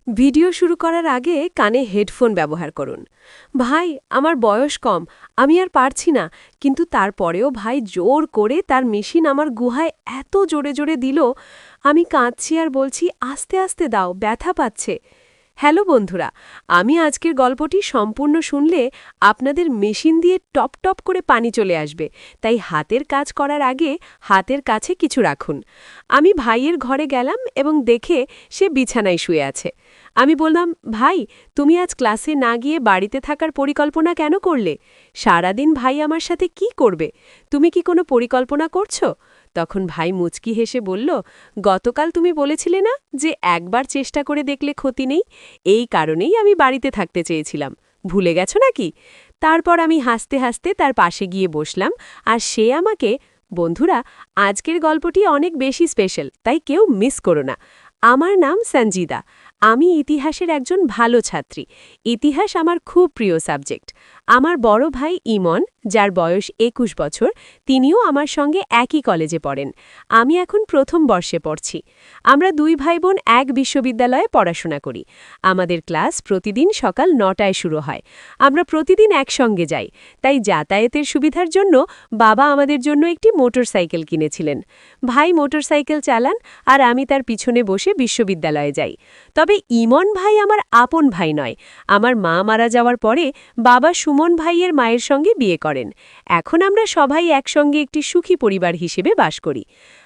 Video শুরু করার আগে কানে হেডফোন ব্যবহার করুন। ভাই, আমার বয়স কম, আমি আর পারছি না, কিন্তু তারপরেও ভাই জোর করে তার মেশিন আমার গুহায় এত জোরে জোরে দিল, আমি কাঁদছি আর বলছি আস্তে আস্তে দাও, ব্যথা পাচ্ছে। হ্যালো বন্ধুরা, আমি আজকের গল্পটি সম্পূর্ণ শুনলে আপনাদের মেশিন দিয়ে টপ টপ করে পানি চলে আসবে, তাই হাতের কাজ করার আগে হাতের কাছে কিছু রাখুন। আমি ভাইয়ের ঘরে গেলাম এবং দেখে সে বিছানায় শুয়ে আছে। আমি বললাম, ভাই, তুমি আজ ক্লাসে না গিয়ে বাড়িতে থাকার পরিকল্পনা কেন করলে? সারাদিন ভাই আমার সাথে কি করবে? তুমি কি কোনো পরিকল্পনা করছো? তখন ভাই মুচকি হেসে বলল, গতকাল তুমি বলেছিলে না যে একবার চেষ্টা করে দেখলে ক্ষতি নেই? এই কারণেই আমি বাড়িতে থাকতে চেয়েছিলাম। ভুলে গেছো নাকি? তারপর আমি হাসতে হাসতে তার পাশে গিয়ে বসলাম, আর সে আমাকে, বন্ধুরা, আজকের গল্পটি অনেক বেশি স্পেশাল, তাই কেউ মিস করো না। আমার নাম সঞ্জিদা। আমি ইতিহাসের একজন ভালো ছাত্রী। ইতিহাস আমার খুব প্রিয় সাবজেক্ট। আমার বড় ভাই ইমন, যার বয়স ২১ বছর, তিনিও আমার সঙ্গে একই কলেজে পড়েন। আমি এখন প্রথম বর্ষে পড়ছি। আমরা দুই ভাইবোন এক বিশ্ববিদ্যালয়ে পড়াশোনা করি। আমাদের ক্লাস প্রতিদিন সকাল ৯টায় শুরু হয়। আমরা প্রতিদিন একসঙ্গে যাই, তাই যাতায়াতের সুবিধার জন্য বাবা আমাদের জন্য একটি মোটরসাইকেল কিনেছিলেন। ভাই মোটরসাইকেল চালান আর আমি তার পিছনে বসে বিশ্ববিদ্যালয়ে যাই। তবে ইমন ভাই আমার আপন ভাই নয়। আমার মা মারা যাওয়ার পরে বাবা সুমন ভাইয়ের মায়ের সঙ্গে বিয়ে করেন। এখন আমরা সবাই একসঙ্গে একটি সুখী পরিবার হিসেবে বাস করি।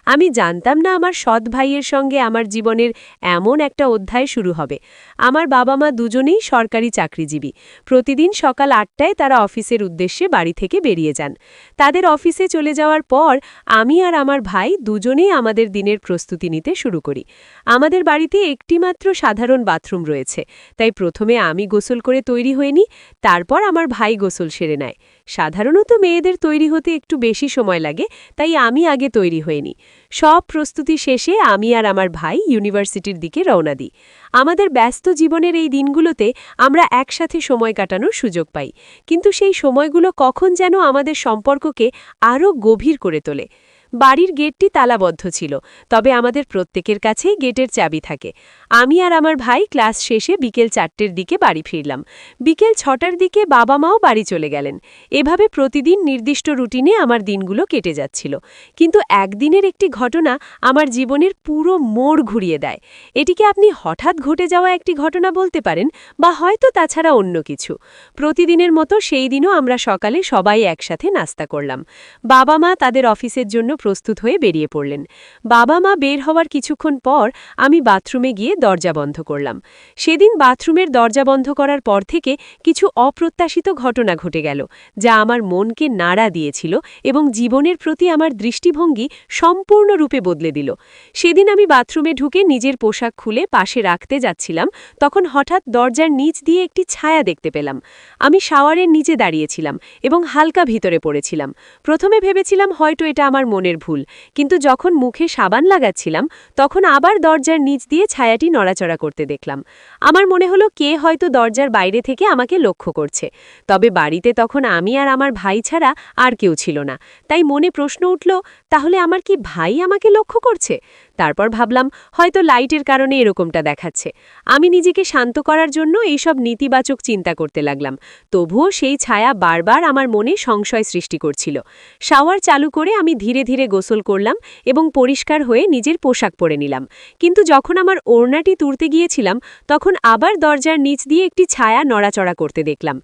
আমি জানতাম না আমার সৎ ভাইয়ের সঙ্গে আমার জীবনের এমন একটা অধ্যায় শুরু হবে। আমার বাবা মা দুজনেই সরকারি চাকরিজীবী। প্রতিদিন সকাল ৮টায় তারা অফিসের উদ্দেশ্যে বাড়ি থেকে বেরিয়ে যান। তাদের অফিসে চলে যাওয়ার পর আমি আর আমার ভাই দুজনেই আমাদের দিনের প্রস্তুতি নিতে শুরু করি। আমাদের বাড়িতে একটিমাত্র সাধারণ বাথরুম রয়েছে, তাই প্রথমে আমি গোসল করে তৈরি হয়ে নিই, তারপর আমার ভাই গোসল সেরে নেয়। সাধারণত মেয়েদের তৈরি হতে একটু বেশি সময় লাগে, তাই আমি আগে তৈরি হয়ে নিই। সব প্রস্তুতি শেষে আমি আর আমার ভাই ইউনিভার্সিটির দিকে রওনা দিই। আমাদের ব্যস্ত জীবনের এই দিনগুলোতে আমরা একসাথে সময় কাটানোর সুযোগ পাই, কিন্তু সেই সময়গুলো কখন যেন আমাদের সম্পর্ককে আরও গভীর করে তোলে। বাড়ির গেটটি তালাবদ্ধ ছিল, তবে আমাদের প্রত্যেকের কাছেই গেটের চাবি থাকে। আমি আর আমার ভাই ক্লাস শেষে বিকেল ৪টের দিকে বাড়ি ফিরলাম। বিকেল ৬টার দিকে বাবা মাও বাড়ি চলে গেলেন। এভাবে প্রতিদিন নির্দিষ্ট রুটিনে আমার দিনগুলো কেটে যাচ্ছিল। কিন্তু একদিনের একটি ঘটনা আমার জীবনের পুরো মোড় ঘুরিয়ে দেয়। এটিকে আপনি হঠাৎ ঘটে যাওয়া একটি ঘটনা বলতে পারেন, বা হয়তো তাছাড়া অন্য কিছু। প্রতিদিনের মতো সেই দিনও আমরা সকালে সবাই একসাথে নাস্তা করলাম। বাবা মা তাদের অফিসের জন্য প্রস্তুত হয়ে বেরিয়ে পড়লেন। বাবা মা বের হওয়ার কিছুক্ষণ পর আমি বাথরুমে গিয়ে দরজা বন্ধ করলাম। সেদিন বাথরুমের দরজা বন্ধ করার পর থেকে কিছু অপ্রত্যাশিত ঘটনা ঘটে গেল, যা আমার মনকে নাড়া দিয়েছিল এবং জীবনের প্রতি আমার দৃষ্টিভঙ্গি সম্পূর্ণরূপে বদলে দিল। সেদিন আমি বাথরুমে ঢুকে নিজের পোশাক খুলে পাশে রাখতে যাচ্ছিলাম, তখন হঠাৎ দরজার নিচ দিয়ে একটি ছায়া দেখতে পেলাম। আমি শাওয়ারের নিচে দাঁড়িয়েছিলাম এবং হালকা ভিতরে পড়েছিলাম। প্রথমে ভেবেছিলাম হয়তো এটা আমার মনের ভুল, কিন্তু যখন মুখে সাবান লাগাচ্ছিলাম তখন আবার দরজার নিচ দিয়ে ছায়াটি নড়াচড়া করতে দেখলাম। আমার মনে হলো কে হয়তো দরজার বাইরে থেকে আমাকে লক্ষ্য করছে। তবে বাড়িতে তখন আমি আর আমার ভাই ছাড়া আর কেউ ছিল না, তাই মনে প্রশ্ন উঠল, তাহলে আমার কি ভাই আমাকে লক্ষ্য করছে? তারপর ভাবলাম হয়তো লাইটের কারণে এরকমটা দেখাচ্ছে। আমি নিজেকে শান্ত করার জন্য এইসব নেতিবাচক চিন্তা করতে লাগলাম। তবুও সেই ছায়া বারবার আমার মনে সংশয় সৃষ্টি করছিল। শাওয়ার চালু করে আমি ধীরে ধীরে গোসল করলাম এবং পরিষ্কার হয়ে নিজের পোশাক পরে নিলাম। কিন্তু যখন আমার ওড়নাটি তুলতে গিয়েছিলাম তখন আবার দরজার নিচ দিয়ে একটি ছায়া নড়াচড়া করতে দেখলাম।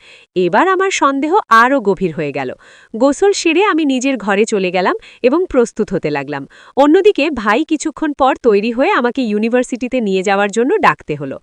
এবার আমার সন্দেহ আরও গভীর হয়ে গেল। গোসল সেরে আমি নিজের ঘরে চলে গেলাম এবং প্রস্তুত হতে লাগলাম। অন্যদিকে ভাই কিছুক্ষণ পর তৈরি হয়ে আমাকে ইউনিভার্সিটিতে নিয়ে যাওয়ার জন্য ডাকতে হলো।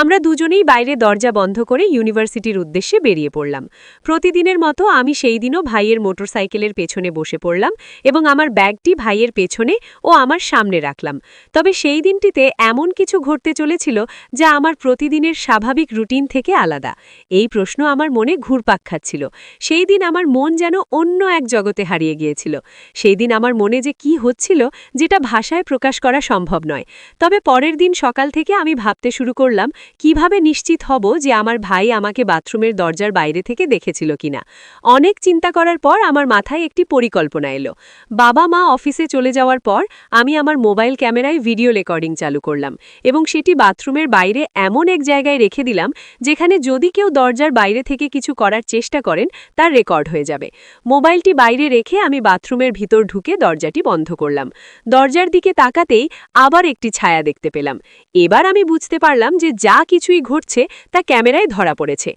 আমরা দুজনেই বাইরে দরজা বন্ধ করে ইউনিভার্সিটির উদ্দেশ্যে বেরিয়ে পড়লাম। প্রতিদিনের মতো আমি সেই দিনও ভাইয়ের মোটরসাইকেলের পেছনে বসে পড়লাম এবং আমার ব্যাগটি ভাইয়ের পেছনে ও আমার সামনে রাখলাম। তবে সেই দিনটিতে এমন কিছু ঘটতে চলেছিল যা আমার প্রতিদিনের স্বাভাবিক রুটিন থেকে আলাদা। এই প্রশ্ন আমার মনে ঘুরপাক খাচ্ছিল। সেই দিন আমার মন যেন অন্য এক জগতে হারিয়ে গিয়েছিল। সেই দিন আমার মনে যে কি হচ্ছিল, যেটা ভাষায় প্রকাশ বিশ্বাস করা সম্ভব নয়। তবে পরের দিন সকাল থেকে আমি ভাবতে শুরু করলাম কিভাবে নিশ্চিত হব যে আমার ভাই আমাকে বাথরুমের দরজার বাইরে থেকে দেখেছিল কিনা। অনেক চিন্তা করার পর আমার মাথায় একটি পরিকল্পনা এলো। বাবা মা অফিসে চলে যাওয়ার পর আমি আমার মোবাইল ক্যামেরায় ভিডিও রেকর্ডিং চালু করলাম এবং সেটি বাথরুমের বাইরে এমন এক জায়গায় রেখে দিলাম যেখানে যদি কেউ দরজার বাইরে থেকে কিছু করার চেষ্টা করেন তার রেকর্ড হয়ে যাবে। মোবাইলটি বাইরে রেখে আমি বাথরুমের ভিতর ঢুকে দরজাটি বন্ধ করলাম। দরজার দিকে তাকাতেই আবার একটি ছায়া দেখতে পেলাম। এবার আমি বুঝতে পারলাম যে যা কিছুই ঘটছে তা ক্যামেরায় ধরা পড়েছে।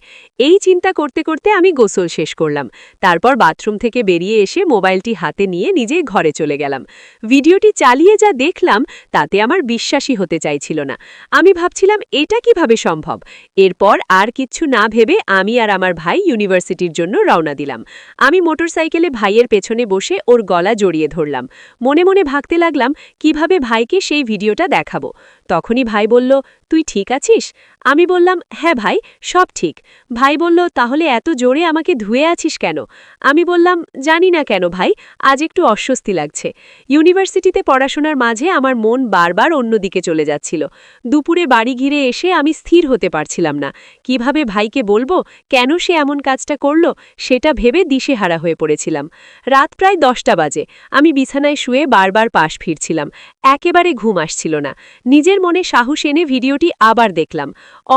এই চিন্তা করতে করতে আমি গোসল শেষ করলাম। তারপর বাথরুম থেকে বেরিয়ে এসে মোবাইলটি হাতে নিয়ে নিজেই ঘরে চলে গেলাম। ভিডিওটি চালিয়ে যা দেখলাম তাতে আমার বিশ্বাসই হতে চাইছিল না। আমি ভাবছিলাম এটা কিভাবে সম্ভব। এরপর আর কিচ্ছু না ভেবে আমি আর আমার ভাই ইউনিভার্সিটির জন্য রওনা দিলাম। আমি মোটরসাইকেলে ভাইয়ের পেছনে বসে ওর গলা জড়িয়ে ধরলাম। মনে মনে ভাবতে লাগলাম কিভাবে ভাইকে সেই ভিডিওটা দেখাবো। তখনই ভাই বলল, তুই ঠিক আছিস? আমি বললাম, হ্যাঁ ভাই, সব ঠিক। ভাই বলল, তাহলে এত জোরে আমাকে ধুয়ে আছিস কেন? আমি বললাম, জানি না কেন ভাই, আজ একটু অস্বস্তি লাগছে। ইউনিভার্সিটিতে পড়াশোনার মাঝে আমার মন বারবার অন্যদিকে চলে যাচ্ছিল। দুপুরে বাড়ি ঘিরে এসে আমি স্থির হতে পারছিলাম না। কিভাবে ভাইকে বলবো কেন সে এমন কাজটা করল সেটা ভেবে দিশেহারা হয়ে পড়েছিলাম। রাত প্রায় 10টা বাজে। আমি বিছানায় শুয়ে বারবার পাশ ফিরছিলাম। একেবারে ঘুম আসছিল না। নিজের মনে সাহস এনে ভিডিওটি আবার দেখলাম।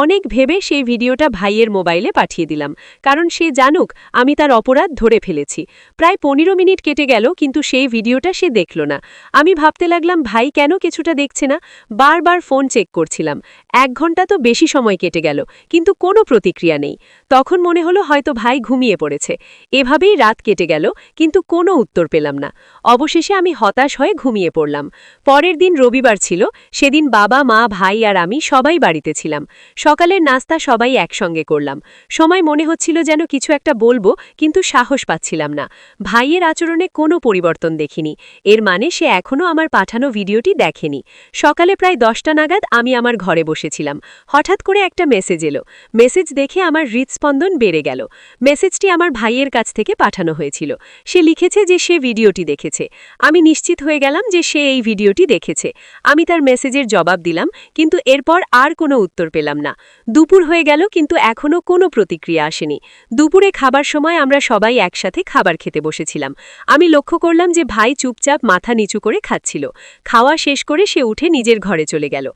অনেক ভেবে সেই ভিডিওটা ভাইয়ের মোবাইলে পাঠিয়ে দিলাম, কারণ সে জানুক আমি তার অপরাধ ধরে ফেলেছি। প্রায় 15 মিনিট কেটে গেল, কিন্তু সেই ভিডিওটা সে দেখল না। আমি ভাবতে লাগলাম ভাই কেন কিছুটা দেখছে না। বারবার ফোন চেক করছিলাম। 1 ঘন্টা তো বেশি সময় কেটে গেল, কিন্তু কোনো প্রতিক্রিয়া নেই। তখন মনে হলো হয়তো ভাই ঘুমিয়ে পড়েছে। এভাবেই রাত কেটে গেল, কিন্তু কোনো উত্তর পেলাম না। অবশেষে আমি হতাশ হয়ে ঘুমিয়ে পড়লাম। পরের দিন রবিবার ছিল। সেদিন বাবা মা ভাই আর আমি সবাই বাড়িতে ছিলাম। সকালের নাস্তা সবাই একসঙ্গে করলাম। সময় মনে হচ্ছিল যেন কিছু একটা বলবো, কিন্তু সাহস পাচ্ছিলাম না। ভাইয়ের আচরণে কোনো পরিবর্তন দেখিনি। এর মানে সে এখনও আমার পাঠানো ভিডিওটি দেখেনি। সকালে প্রায় 10টা নাগাদ আমি আমার ঘরে বসেছিলাম। হঠাৎ করে একটা মেসেজ এলো। মেসেজ দেখে আমার হৃদস্পন্দন বেড়ে গেল। মেসেজটি আমার ভাইয়ের কাছ থেকে পাঠানো হয়েছিল। সে লিখেছে যে সে ভিডিওটি দেখেছে। আমি নিশ্চিত হয়ে গেলাম যে সে এই ভিডিওটি দেখেছে। আমি তার মেসেজের জবাব দিলাম, কিন্তু এরপর আর কোনো উত্তর পেলাম না। দুপুর হয়ে গেল, কিন্তু এখনও কোনো প্রতিক্রিয়া আসেনি। দুপুরে খাবার সময় আমরা সবাই একসাথে খাবার খেতে বসেছিলাম। আমি লক্ষ্য করলাম যে ভাই চুপচাপ মাথা নিচু করে খাচ্ছিল। খাওয়া শেষ করে সে উঠে নিজের ঘরে চলে গেল।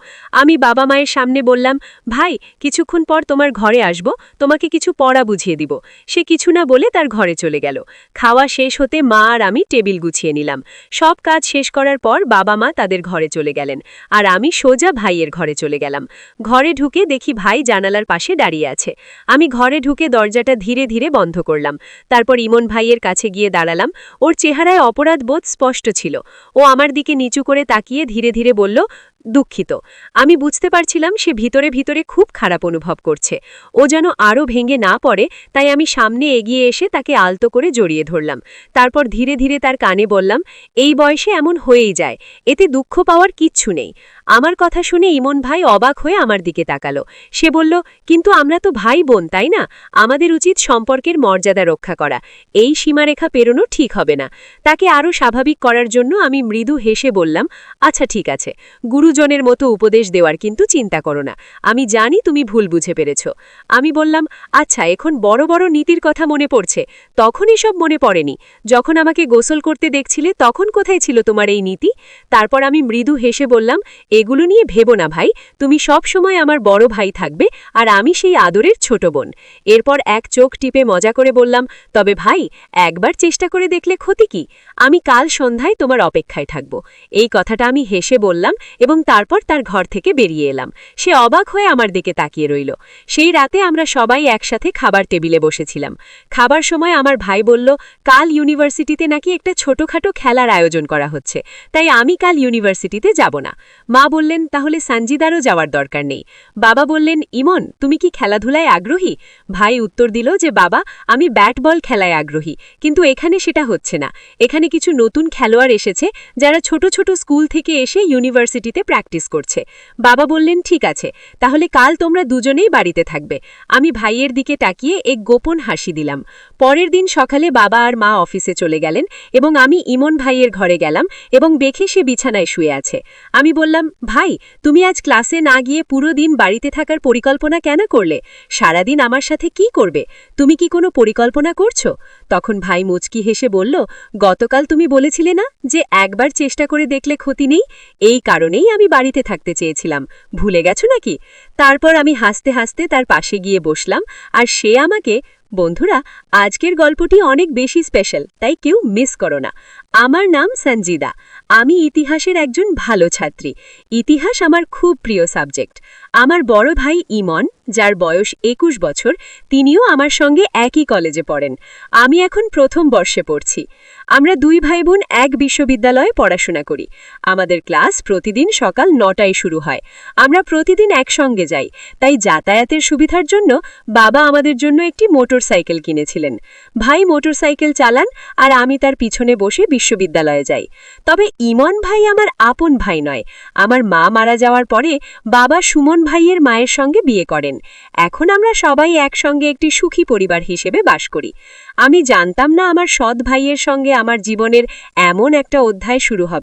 আমি বাবা মায়ের সামনে বললাম, ভাই, কিছুক্ষণ পর তোমার ঘরে আসব, তোমাকে কিছু পড়া বুঝিয়ে দিব। সে কিছু না বলে তার ঘরে চলে গেল। খাওয়া শেষ হতে মা আর আমি টেবিল গুছিয়ে নিলাম। সব কাজ শেষ করার পর বাবা মা তাদের ঘরে চলে গেলেন, আর আমি সোজা ভাইয়ের ঘরে চলে গেলাম। ঘরে ঢুকে দেখি ভাই জানালার পাশে দাঁড়িয়ে আছে। আমি ঘরে ঢুকে দরজাটা ধীরে ধীরে বন্ধ করলাম। তারপর ইমন ভাইয়ের কাছে গিয়ে দাঁড়ালাম। ওর চেহারায় অপরাধবোধ স্পষ্ট ছিল। ও আমার দিকে নিচু করে তাকিয়ে ধীরে ধীরে বলল, দুঃখিত। আমি বুঝতে পারছিলাম সে ভিতরে ভিতরে খুব খারাপ অনুভব করছে। ও যেন আরও ভেঙে না পড়ে, তাই আমি সামনে এগিয়ে এসে তাকে আলতো করে জড়িয়ে ধরলাম। তারপর ধীরে ধীরে তার কানে বললাম, এই বয়সে এমন হয়েই যায়, এতে দুঃখ পাওয়ার কিচ্ছু নেই। আমার কথা শুনে ইমন ভাই অবাক হয়ে আমার দিকে তাকালো। সে বলল, কিন্তু আমরা তো ভাই বোন, তাই না? আমাদের উচিত সম্পর্কের মর্যাদা রক্ষা করা। এই সীমারেখা পেরোনো ঠিক হবে না। তাকে আরও স্বাভাবিক করার জন্য আমি মৃদু হেসে বললাম, আচ্ছা ঠিক আছে, গুরুজনের মতো উপদেশ দেওয়ার কিন্তু চিন্তা করো না। আমি জানি তুমি ভুল বুঝে পেরেছ। আমি বললাম, আচ্ছা, এখন বড় বড় নীতির কথা মনে পড়ছে। তখন এসব মনে পড়েনি। যখন আমাকে গোসল করতে দেখছিলে তখন কোথায় ছিল তোমার এই নীতি? তারপর আমি মৃদু হেসে বললাম, এগুলো নিয়ে ভেবো না ভাই, তুমি সব সময় আমার বড় ভাই থাকবে, আর আমি সেই আদরের ছোট বোন। এরপর এক চোখ টিপে মজা করে বললাম, তবে ভাই, একবার চেষ্টা করে দেখলে ক্ষতি কি? আমি কাল সন্ধ্যায় তোমার অপেক্ষায় থাকব। এই কথাটা আমি হেসে বললাম এবং তারপর তার ঘর থেকে বেরিয়ে এলাম। সে অবাক হয়ে আমার দিকে তাকিয়ে রইল। সেই রাতে আমরা সবাই একসাথে খাবার টেবিলে বসেছিলাম। খাবার সময় আমার ভাই বলল, কাল ইউনিভার্সিটিতে নাকি একটা ছোটখাটো খেলার আয়োজন করা হচ্ছে, তাই আমি কাল ইউনিভার্সিটিতে যাব না। মা বললেন, তাহলে সঞ্জিদারও যাওয়ার দরকার নেই। বাবা বললেন, ইমন, তুমি কি খেলাধুলায় আগ্রহী? ভাই উত্তর দিল যে, বাবা, আমি ব্যাট বল খেলায় আগ্রহী, কিন্তু এখানে সেটা হচ্ছে না। এখানে কিছু নতুন খেলোয়াড় এসেছে যারা ছোট ছোট স্কুল থেকে এসে ইউনিভার্সিটিতে প্র্যাকটিস করছে। বাবা বললেন, ঠিক আছে, তাহলে কাল তোমরা দুজনেই বাড়িতে থাকবে। আমি ভাইয়ের দিকে তাকিয়ে এক গোপন হাসি দিলাম। পরের দিন সকালে বাবা আর মা অফিসে চলে গেলেন এবং আমি ইমন ভাইয়ের ঘরে গেলাম এবং দেখে সে বিছানায় শুয়ে আছে। আমি বললাম, ভাই, তুমি আজ ক্লাসে না গিয়ে পুরো দিন বাড়িতে থাকার পরিকল্পনা কেন করলে? সারাদিন আমার সাথে কি করবে? তুমি কি কোনো পরিকল্পনা করছো? তখন ভাই মুচকি হেসে বলল, গতকাল তুমি বলেছিলে না যে একবার চেষ্টা করে দেখলে ক্ষতি নেই? এই কারণেই আমি বাড়িতে থাকতে চেয়েছিলাম। ভুলে গেছো নাকি? তারপর আমি হাসতে হাসতে তার পাশে গিয়ে বসলাম আর সে আমাকে, বন্ধুরা, আজকের গল্পটি অনেক বেশি স্পেশাল, তাই কেউ মিস করো না। আমার নাম সঞ্জিদা। আমি ইতিহাসের একজন ভালো ছাত্রী। ইতিহাস আমার খুব প্রিয় সাবজেক্ট। আমার বড় ভাই ইমন, যার বয়স 21 বছর, তিনিও আমার সঙ্গে একই কলেজে পড়েন। আমি এখন প্রথম বর্ষে পড়ছি। আমরা দুই ভাই বোন এক বিশ্ববিদ্যালয়ে পড়াশোনা করি। আমাদের ক্লাস প্রতিদিন সকাল 9টায় শুরু হয়। আমরা প্রতিদিন একসঙ্গে যাই, তাই যাতায়াতের সুবিধার জন্য বাবা আমাদের জন্য একটি মোটরসাইকেল কিনেছিলেন। ভাই মোটরসাইকেল চালান আর আমি তার পিছনে বসে বিশ্ববিদ্যালয়ে যাই। তবে ইমন ভাই আমার আপন ভাই নয়। আমার মা মারা যাওয়ার পরে বাবা সুমন ভাইয়ের মায়ের সঙ্গে বিয়ে করেন। এখন আমরা সবাই একসঙ্গে একটি সুখী পরিবার হিসেবে বাস করি। আমি জানতাম না আমার সৎ ভাইয়ের সঙ্গে আমার জীবনের এমন একটা অধ্যায় শুরু হবে।